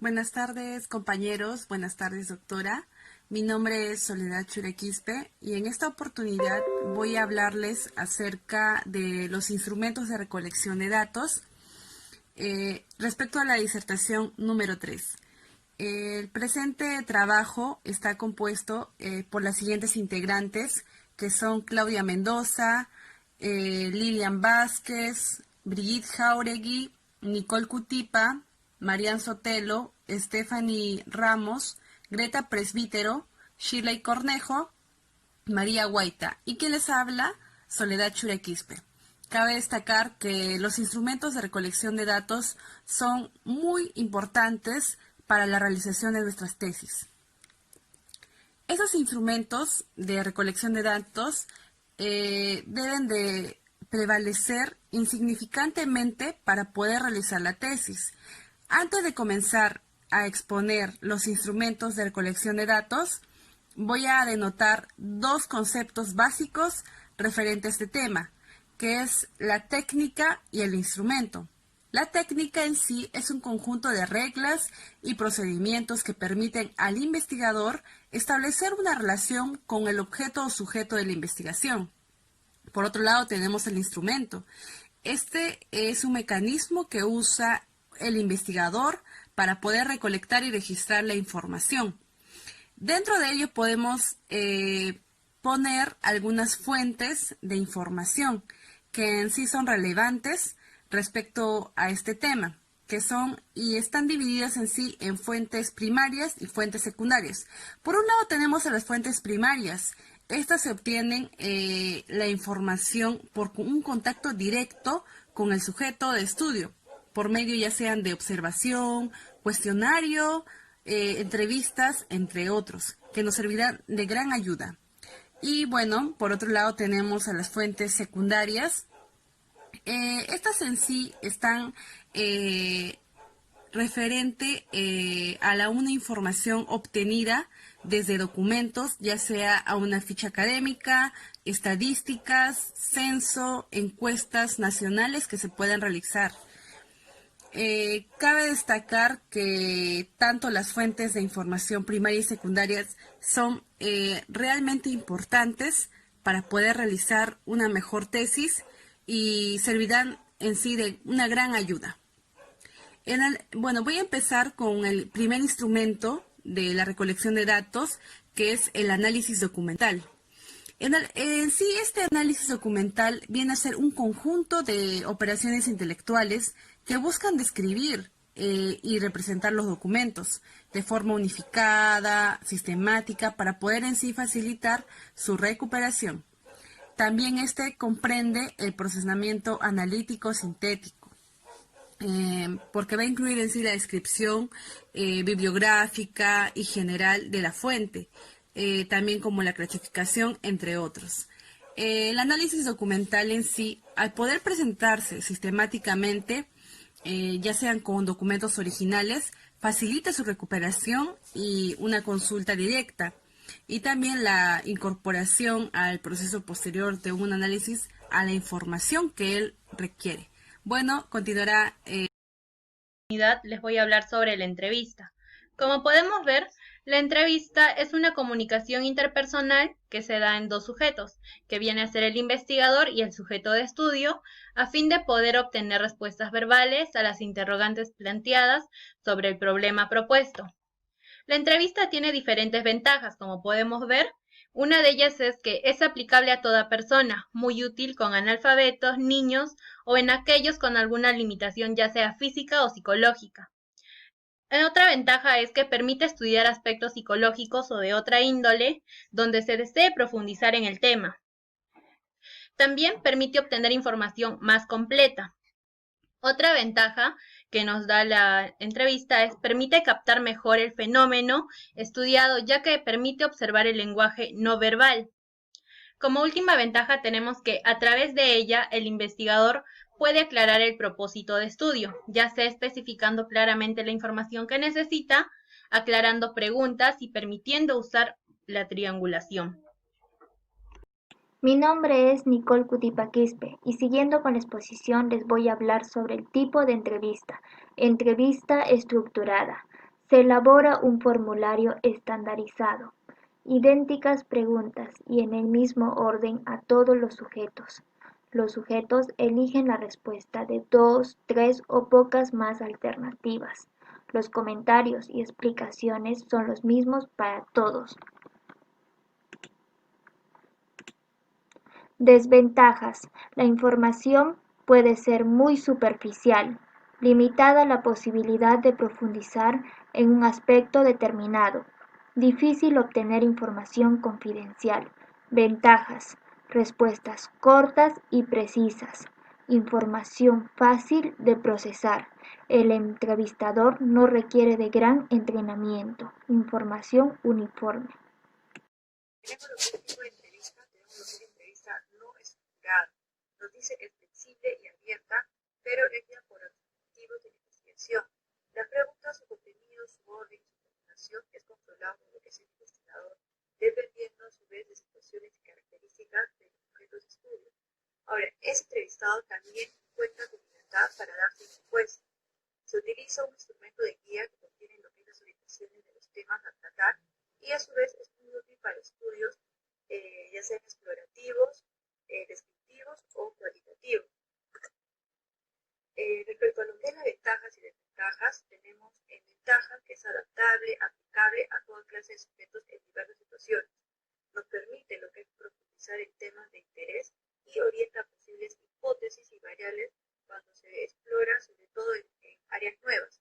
Buenas tardes, compañeros. Buenas tardes, doctora. Mi nombre es Soledad Churequispe y en esta oportunidad voy a hablarles acerca de los instrumentos de recolección de datos respecto a la disertación número 3. El presente trabajo está compuesto por las siguientes integrantes, que son Claudia Mendoza, Lilian Vázquez, Brigitte Jauregui, Nicole Cutipa, Marian Sotelo, Stephanie Ramos, Greta Presbítero, Shirley Cornejo, María Guaita. ¿Y quién les habla? Soledad Churequispe. Cabe destacar que los instrumentos de recolección de datos son muy importantes para la realización de nuestras tesis. Esos instrumentos de recolección de datos deben de prevalecer insignificantemente para poder realizar la tesis. Antes de comenzar a exponer los instrumentos de recolección de datos, voy a denotar dos conceptos básicos referentes a este tema, que es la técnica y el instrumento. La técnica en sí es un conjunto de reglas y procedimientos que permiten al investigador establecer una relación con el objeto o sujeto de la investigación. Por otro lado, tenemos el instrumento. Este es un mecanismo que usa el investigador para poder recolectar y registrar la información. Dentro de ello podemos poner algunas fuentes de información que en sí son relevantes respecto a este tema, que son y están divididas en sí en fuentes primarias y fuentes secundarias. Por un lado tenemos a las fuentes primarias. Estas se obtienen la información por un contacto directo con el sujeto de estudio, por medio ya sean de observación, cuestionario, entrevistas, entre otros, que nos servirán de gran ayuda. Y bueno, por otro lado tenemos a las fuentes secundarias. Estas en sí están referente a una información obtenida desde documentos, ya sea a una ficha académica, estadísticas, censo, encuestas nacionales que se pueden realizar. Cabe destacar que tanto las fuentes de información primaria y secundarias son realmente importantes para poder realizar una mejor tesis y servirán en sí de una gran ayuda. Bueno, voy a empezar con el primer instrumento de la recolección de datos, que es el análisis documental. En sí, este análisis documental viene a ser un conjunto de operaciones intelectuales que buscan describir y representar los documentos de forma unificada, sistemática, para poder en sí facilitar su recuperación. También este comprende el procesamiento analítico sintético, porque va a incluir en sí la descripción bibliográfica y general de la fuente, también como la clasificación, entre otros. El análisis documental en sí, al poder presentarse sistemáticamente, ya sean con documentos originales, facilita su recuperación y una consulta directa, y también la incorporación al proceso posterior de un análisis a la información que él requiere. Bueno, continuará. Les voy a hablar sobre la entrevista. Como podemos ver, la entrevista es una comunicación interpersonal que se da en dos sujetos, que viene a ser el investigador y el sujeto de estudio, a fin de poder obtener respuestas verbales a las interrogantes planteadas sobre el problema propuesto. La entrevista tiene diferentes ventajas, como podemos ver. Una de ellas es que es aplicable a toda persona, muy útil con analfabetos, niños o en aquellos con alguna limitación ya sea física o psicológica. Otra ventaja es que permite estudiar aspectos psicológicos o de otra índole donde se desee profundizar en el tema. También permite obtener información más completa. Otra ventaja que nos da la entrevista es permite captar mejor el fenómeno estudiado, ya que permite observar el lenguaje no verbal. Como última ventaja tenemos que a través de ella el investigador puede aclarar el propósito de estudio, ya sea especificando claramente la información que necesita, aclarando preguntas y permitiendo usar la triangulación. Mi nombre es Nicole Cutipa Quispe y siguiendo con la exposición les voy a hablar sobre el tipo de entrevista. Entrevista estructurada. Se elabora un formulario estandarizado, idénticas preguntas y en el mismo orden a todos los sujetos. Los sujetos eligen la respuesta de 2, 3 o pocas más alternativas. Los comentarios y explicaciones son los mismos para todos. Desventajas. La información puede ser muy superficial, limitada la posibilidad de profundizar en un aspecto determinado, difícil obtener información confidencial. Ventajas. Respuestas cortas y precisas. Información fácil de procesar. El entrevistador no requiere de gran entrenamiento. Información uniforme. Tenemos los tipos de entrevista, tenemos lo que es entrevista no estructurada. Nos dice que es flexible y abierta, pero hecha por objetivos de investigación. Las preguntas, su contenido, su orden, su formulación es controlado por lo que es el investigador, dependiendo a su vez de situaciones y características de los objetos de estudio. Ahora, ese entrevistado también cuenta con libertad para dar su respuesta. Se utiliza un instrumento de guía que contiene lo que es las orientaciones de los temas a tratar y a su vez es muy útil para estudios ya sean explorativos, descriptivos o cualitativos. Respecto a lo que es las ventajas y desventajas, tenemos ventajas que es adaptable, aplicable a toda clase de sujetos en diversas situaciones. Nos permite lo que es profundizar en temas de interés y orienta posibles hipótesis y variables cuando se explora, sobre todo en áreas nuevas.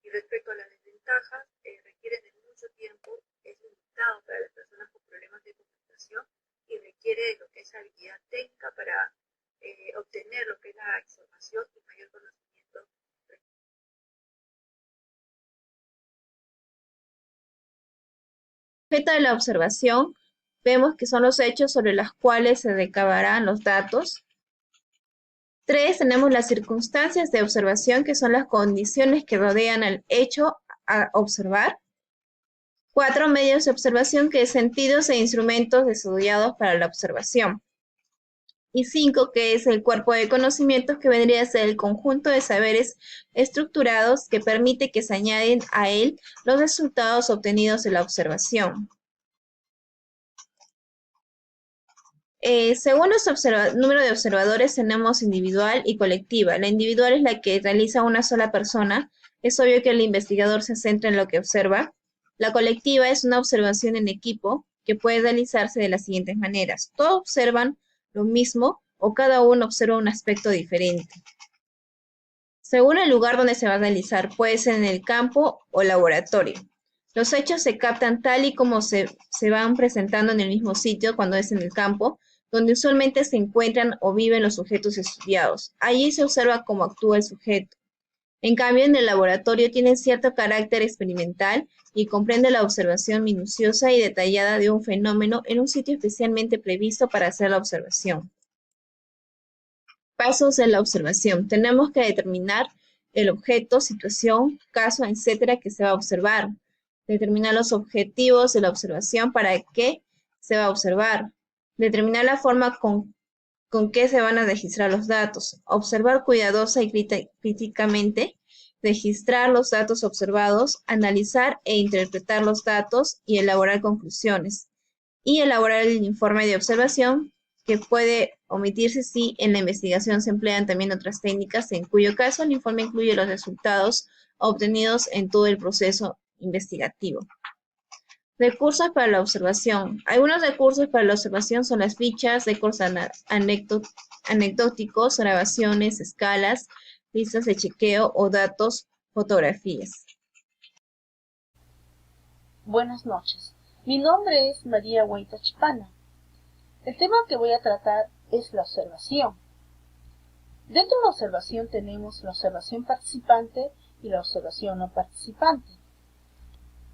Y respecto a las desventajas, requieren de mucho tiempo, es limitado para las personas con problemas de comunicación y requiere de lo que es habilidad técnica para obtener lo que es la información y mayor conocimiento. Respecto a la observación, vemos que son los hechos sobre los cuales se recabarán los datos. 3, tenemos las circunstancias de observación, que son las condiciones que rodean al hecho a observar. 4, medios de observación, que es sentidos e instrumentos estudiados para la observación. Y 5, que es el cuerpo de conocimientos, que vendría a ser el conjunto de saberes estructurados que permite que se añaden a él los resultados obtenidos de la observación. Según nuestro número de observadores, tenemos individual y colectiva. La individual es la que realiza una sola persona. Es obvio que el investigador se centra en lo que observa. La colectiva es una observación en equipo que puede realizarse de las siguientes maneras. Todos observan lo mismo o cada uno observa un aspecto diferente. Según el lugar donde se va a realizar, puede ser en el campo o laboratorio. Los hechos se captan tal y como se van presentando en el mismo sitio cuando es en el campo, donde usualmente se encuentran o viven los sujetos estudiados. Allí se observa cómo actúa el sujeto. En cambio, en el laboratorio tiene cierto carácter experimental y comprende la observación minuciosa y detallada de un fenómeno en un sitio especialmente previsto para hacer la observación. Pasos de la observación. Tenemos que determinar el objeto, situación, caso, etcétera, que se va a observar. Determinar los objetivos de la observación, para qué se va a observar. Determinar la forma con que se van a registrar los datos. Observar cuidadosa y críticamente. Registrar los datos observados. Analizar e interpretar los datos y elaborar conclusiones. Y elaborar el informe de observación, que puede omitirse si en la investigación se emplean también otras técnicas, en cuyo caso el informe incluye los resultados obtenidos en todo el proceso investigativo. Recursos para la observación. Algunos recursos para la observación son las fichas, recursos anecdóticos, grabaciones, escalas, listas de chequeo o datos, fotografías. Buenas noches. Mi nombre es María Huayta Chipana. El tema que voy a tratar es la observación. Dentro de la observación tenemos la observación participante y la observación no participante.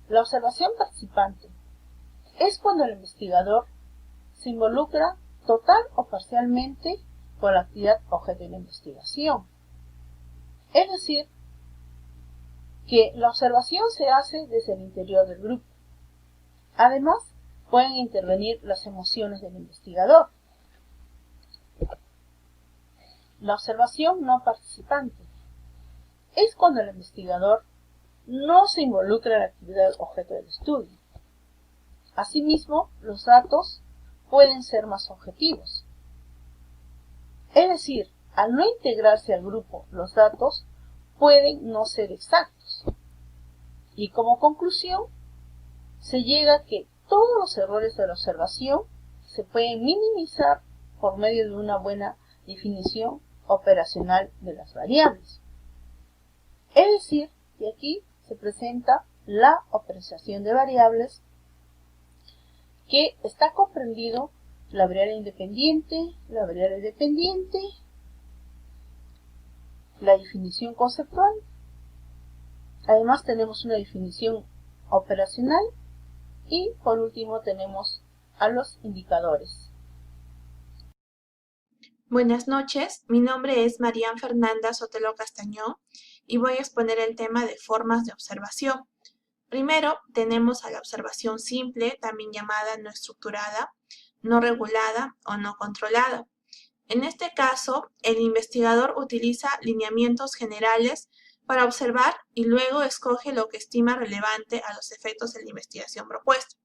La observación participante es cuando el investigador se involucra total o parcialmente con la actividad objeto de la investigación. Es decir, que la observación se hace desde el interior del grupo. Además, pueden intervenir las emociones del investigador. La observación no participante es cuando el investigador no se involucra la actividad objeto del estudio. Asimismo, los datos pueden ser más objetivos. Es decir, al no integrarse al grupo, los datos pueden no ser exactos. Y como conclusión, se llega a que todos los errores de la observación se pueden minimizar por medio de una buena definición operacional de las variables. Es decir, que aquí se presenta la operación de variables, que está comprendido la variable independiente, la variable dependiente, la definición conceptual. Además tenemos una definición operacional y por último tenemos a los indicadores. Buenas noches, mi nombre es Marian Fernanda Sotelo Castañón y voy a exponer el tema de formas de observación. Primero, tenemos a la observación simple, también llamada no estructurada, no regulada o no controlada. En este caso, el investigador utiliza lineamientos generales para observar y luego escoge lo que estima relevante a los efectos de la investigación propuesta.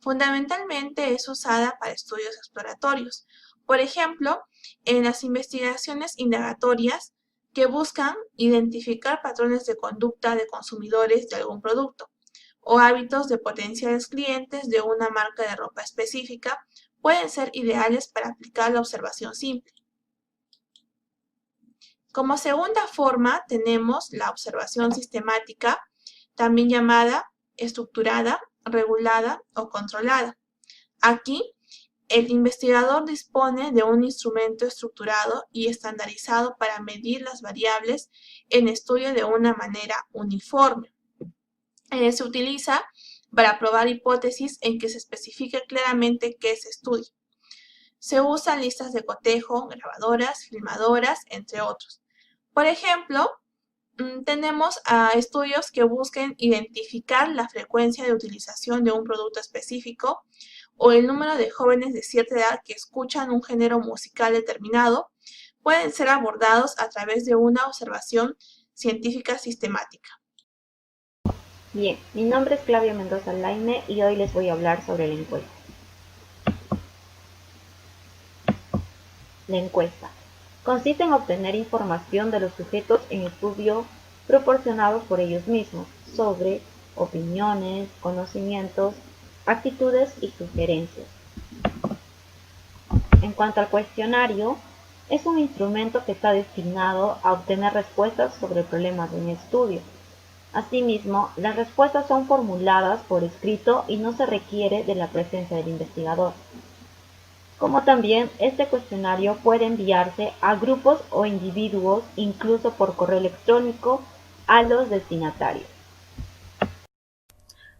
Fundamentalmente es usada para estudios exploratorios, por ejemplo, en las investigaciones indagatorias que buscan identificar patrones de conducta de consumidores de algún producto o hábitos de potenciales clientes de una marca de ropa específica, pueden ser ideales para aplicar la observación simple. Como segunda forma tenemos la observación sistemática, también llamada estructurada, regulada o controlada. Aquí, el investigador dispone de un instrumento estructurado y estandarizado para medir las variables en estudio de una manera uniforme. Se utiliza para probar hipótesis en que se especifique claramente qué se estudia. Se usan listas de cotejo, grabadoras, filmadoras, entre otros. Por ejemplo, tenemos estudios que busquen identificar la frecuencia de utilización de un producto específico o el número de jóvenes de cierta edad que escuchan un género musical determinado, pueden ser abordados a través de una observación científica sistemática. Bien, mi nombre es Claudia Mendoza Laime y hoy les voy a hablar sobre la encuesta. La encuesta consiste en obtener información de los sujetos en estudio proporcionados por ellos mismos sobre opiniones, conocimientos, actitudes y sugerencias. En cuanto al cuestionario, es un instrumento que está destinado a obtener respuestas sobre el problema de un estudio. Asimismo, las respuestas son formuladas por escrito y no se requiere de la presencia del investigador. Como también, este cuestionario puede enviarse a grupos o individuos, incluso por correo electrónico, a los destinatarios.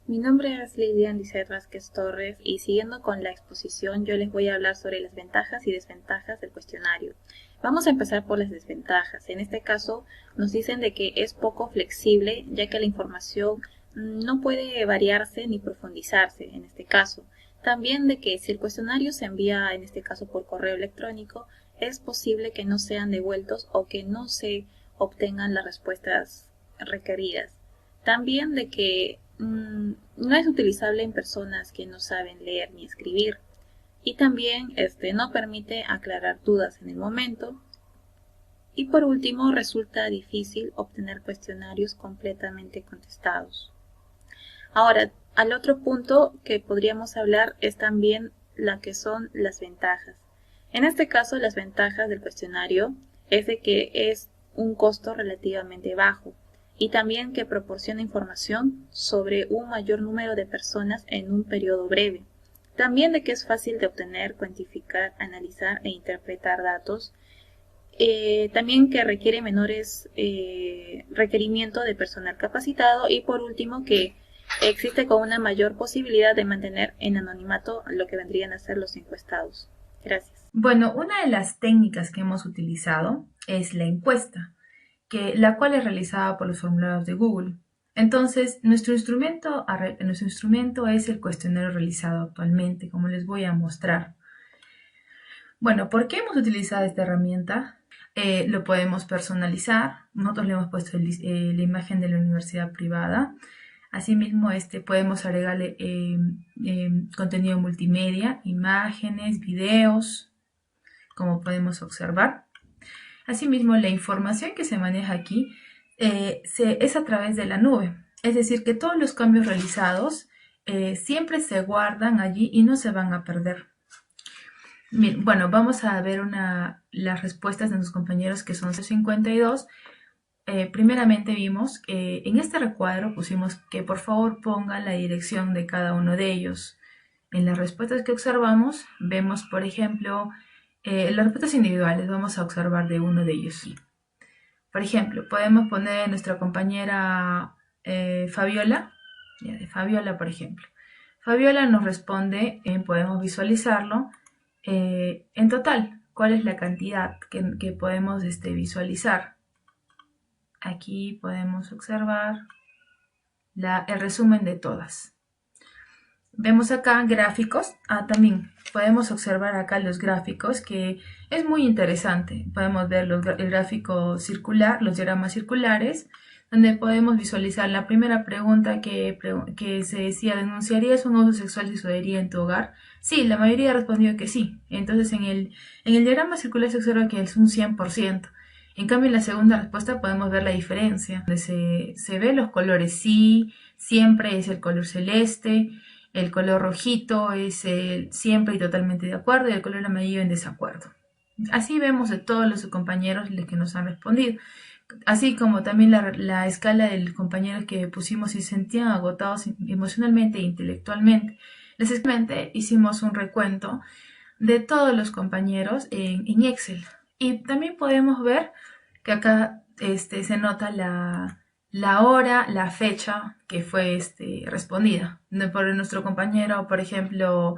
Mi nombre es Lidia Lizeth Vázquez Torres y siguiendo con la exposición yo les voy a hablar sobre las ventajas y desventajas del cuestionario. Vamos a empezar por las desventajas. En este caso nos dicen de que es poco flexible ya que la información no puede variarse ni profundizarse en este caso. También de que si el cuestionario se envía en este caso por correo electrónico es posible que no sean devueltos o que no se obtengan las respuestas requeridas. También de que no es utilizable en personas que no saben leer ni escribir. Y también no permite aclarar dudas en el momento. Y por último, resulta difícil obtener cuestionarios completamente contestados. Ahora, al otro punto que podríamos hablar es también la que son las ventajas. En este caso, las ventajas del cuestionario es de que es un costo relativamente bajo y también que proporciona información sobre un mayor número de personas en un periodo breve. También de que es fácil de obtener, cuantificar, analizar e interpretar datos. También que requiere menores requerimientos de personal capacitado y por último que existe con una mayor posibilidad de mantener en anonimato lo que vendrían a ser los encuestados. Gracias. Bueno, una de las técnicas que hemos utilizado es la encuesta, la cual es realizada por los formularios de Google. Entonces, nuestro instrumento es el cuestionario realizado actualmente, como les voy a mostrar. Bueno, ¿por qué hemos utilizado esta herramienta? Lo podemos personalizar. Nosotros le hemos puesto la imagen de la universidad privada. Asimismo, podemos agregarle contenido multimedia, imágenes, videos, como podemos observar. Asimismo, la información que se maneja aquí es a través de la nube. Es decir, que todos los cambios realizados siempre se guardan allí y no se van a perder. Bien, bueno, vamos a ver las respuestas de nuestros compañeros, que son 52. Primeramente vimos que en este recuadro pusimos que por favor pongan la dirección de cada uno de ellos. En las respuestas que observamos, vemos por ejemplo las respuestas individuales. Vamos a observar de uno de ellos. Por ejemplo, podemos poner nuestra compañera Fabiola, Fabiola por ejemplo. Fabiola nos responde, podemos visualizarlo, en total, ¿cuál es la cantidad que podemos visualizar? Aquí podemos observar el resumen de todas. Vemos acá gráficos. También podemos observar acá los gráficos, que es muy interesante. Podemos ver el gráfico circular, los diagramas circulares, donde podemos visualizar la primera pregunta que se decía: ¿denunciarías un abuso sexual si sucedería en tu hogar? Sí, la mayoría ha respondido que sí. Entonces en el diagrama circular se observa que es un 100%. En cambio, en la segunda respuesta podemos ver la diferencia, donde se ve los colores. Sí, siempre es el color celeste, el color rojito es siempre y totalmente de acuerdo, y el color amarillo en desacuerdo. Así vemos de todos los compañeros los que nos han respondido. Así como también la escala de los compañeros que pusimos si se sentían agotados emocionalmente e intelectualmente. Hicimos un recuento de todos los compañeros en Excel. Y también podemos ver que acá se nota la hora, la fecha que fue respondida. Por nuestro compañero, por ejemplo,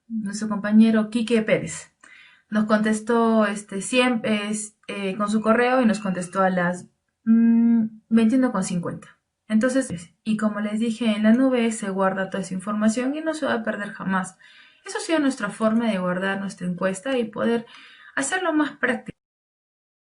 nuestro compañero Quique Pérez. Nos contestó con su correo y nos contestó a las 21:50. Entonces, y como les dije, en la nube se guarda toda esa información y no se va a perder jamás. Eso ha sido nuestra forma de guardar nuestra encuesta y poder hacerlo más práctico.